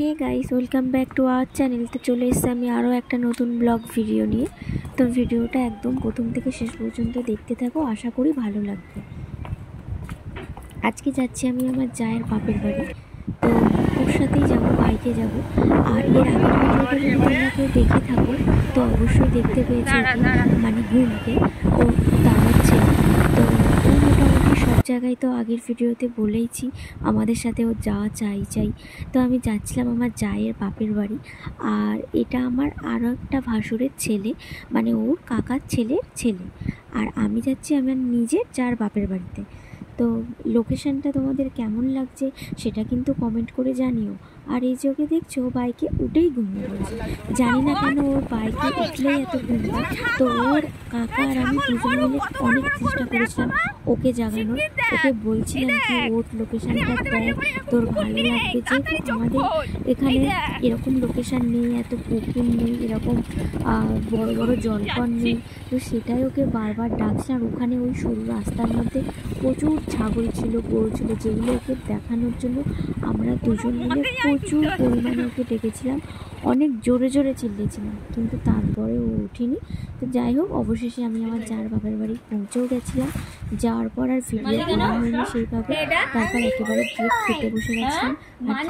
Hey guys, welcome back to our channel. তো চলে এসেছি আমি আরও একটা নতুন ব্লগ ভিডিও নিয়ে। তো ভিডিওটা একদম প্রথম থেকে শেষ পর্যন্ত দেখতে থাকো, আশা করি ভালো লাগবে। আজকে যাচ্ছি আমি আমার জায়ের বাপের বাড়ি। তো ওর সাথেই যাবো, বাইকে যাব। আর এর আগের ভিডিওটা যদি তোমরা কেউ দেখে থাকো তো অবশ্যই দেখতে পেয়েছো, মানে ঘুমকে ও দাঁড়াচ্ছে। তো ও মোটামুটি সব জায়গায় তো আগের ভিডিওতে বলেইছি আমাদের সাথে ও যাওয়া চাই। তো আমি যাচ্ছিলাম আমার জায়ের বাপের বাড়ি। আর এটা আমার আরও একটা ভাসুরের ছেলে, মানে ওর কাকার ছেলের ছেলে। আর আমি যাচ্ছি আমার নিজের জার বাপের বাড়িতে। তো লোকেশানটা তোমাদের কেমন লাগছে সেটা কিন্তু কমেন্ট করে জানিও। আর এই যে ওকে দেখছো, বাইকে উঠেই ঘুমিয়ে পড়েছে। জানি না কেন ওর বাইকে উঠলেই এত ঘুম পায়। তো ওর কাকা আর আমি দুজন মিলে অনেক চেষ্টা করেছিলাম ওকে জাগানোর। ওকে বলছিলাম কি ওর লোকেশানটা দেখ, তোর ভালো লাগবে। যেহেতু আমাদের এখানে এরকম লোকেশান নেই, এত পুকুর নেই, এরকম বড় বড় জলকর নেই। তো সেটাই ওকে বারবার ডাকছে। আর ওখানে ওই সরু রাস্তার মধ্যে প্রচুর ছাগল ছিল, গরু ছিল, যেগুলো ওকে দেখানোর জন্য আমরা দুজন মিলে প্রচুর পরিমাণে ওকে ডেকেছিলাম। অনেক জোরে জোরে চিল্লেছিলাম, কিন্তু তারপরে ও উঠিনি। তো যাই হোক, অবশেষে আমি আমার জার বাপের বাড়ি পৌঁছেও গেছিলাম। যাওয়ার পর আর ভিডিও করা হয়নি সেইভাবে। তারপর একেবারে গিয়ে খেতে বসে গেছিলাম। আর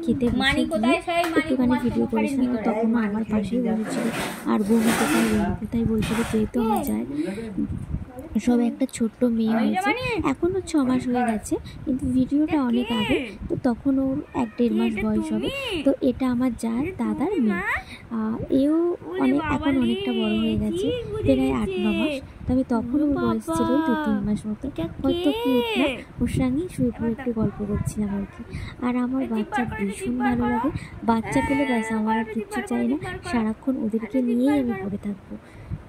খেতে বসে গিয়ে একটুখানি ভিডিও করেছিলাম। তখন আমার পাশেই বলেছিল আর বমি কোথায় বলছিল। যেহেতু আমার যায় সব একটা ছোট্ট মেয়ে হয়েছে, এখনও 6 মাস হয়ে গেছে, কিন্তু ভিডিওটা অনেক আগে। তো তখন ওর 1-1.5 মাস বয়স হবে। তো এটা আমার যার দাদার মেয়ে। এও এখন অনেকটা বড় হয়ে গেছে, প্রায় 8-9 মাস। তবে তখন ওর বয়স ছিল 2-3 মাস মতো। কত কিউট না, ওর সঙ্গে শুয়ে একটু গল্প করছিলাম আর কি। আর আমার বাচ্চা ভীষণ ভালো লাগে। বাচ্চা পেলে ব্যাস আমার আর কিচ্ছু চাই না, সারাক্ষণ ওদেরকে নিয়েই আমি পড়ে থাকবো।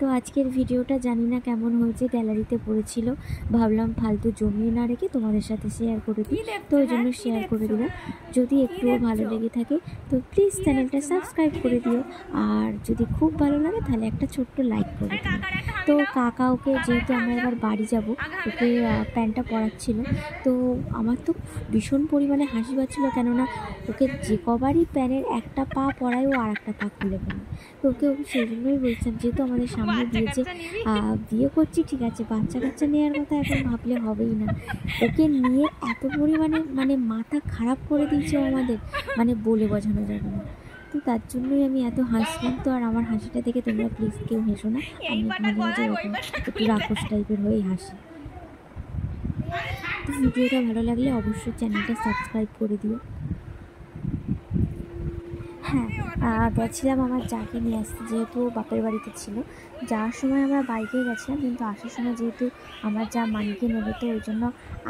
তো আজকের ভিডিওটা জানি না কেমন হয়েছে, গ্যালারিতে পড়েছিল, ভাবলাম ফালতু জমিয়ে না রেখে তোমাদের সাথে শেয়ার করে দিই। তো ওই জন্য শেয়ার করে দিলাম। যদি একটুও ভালো লেগে থাকে তো প্লিজ চ্যানেলটা সাবস্ক্রাইব করে দিও। আর যদি খুব ভালো লাগে তাহলে একটা ছোট্ট লাইক করে দিও। তো কাকা ওকে, যেহেতু আমরা এবার বাড়ি যাব, ওকে প্যান্টটা পরাচ্ছিল। তো আমার তো ভীষণ পরিমাণে হাসি পাচ্ছিল, কেননা ওকে যে কবারই প্যানের একটা পা পরায় ও আর একটা পা খুলে ফেলে। তো ওকে সেই জন্যই বলছিলাম, যেহেতু আমাদের সামনে দিয়েছে বিয়ে করছি, ঠিক আছে, বাচ্চা কাচ্চা নেওয়ার কথা এখন ভাবলে হবেই না। ওকে নিয়ে এত পরিমাণে মানে মাথা খারাপ করে দিয়েছে আমাদের, মানে বলে বোঝানো যাবে না। তো তার জন্যই আমি এত হাসলাম। তো আর আমার হাসিটা দেখে তোমরা প্লিজ কেউ হেসো না, আমি মাঝে মাঝে এরকম একটু রাক্ষস টাইপের হয়েই হাসি। তো ভিডিওটা ভালো লাগলে অবশ্যই চ্যানেলটা সাবস্ক্রাইব করে দিও। হ্যাঁ, গেছিলাম আমার যাকে নিয়ে আসতে, যেহেতু বাপের বাড়িতে ছিল। যাওয়ার সময় আমরা বাইকে গেছিলাম, কিন্তু আসার সময় যেহেতু আমার যা মানিকে নেবে, তো ওই জন্য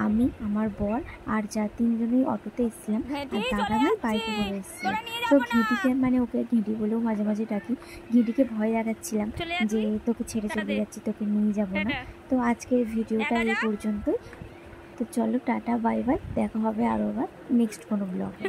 আমি, আমার বর আর যা 3 জনেই অটোতে এসেছিলাম। আর দাদা ভাই বাইকে করে এসেছিলাম। তো ঘিটিকে, মানে ওকে ঘিটি বলেও মাঝে মাঝে ডাকি, ঘিটিকে ভয় দেখাচ্ছিলাম যে তোকে ছেড়ে চলে যাচ্ছি, তোকে নিয়ে যাবো না। তো আজকের ভিডিওটা এই পর্যন্তই। তো চলো, টাটা, বাই বাই, দেখা হবে আরও আবার নেক্সট কোনো ব্লগে।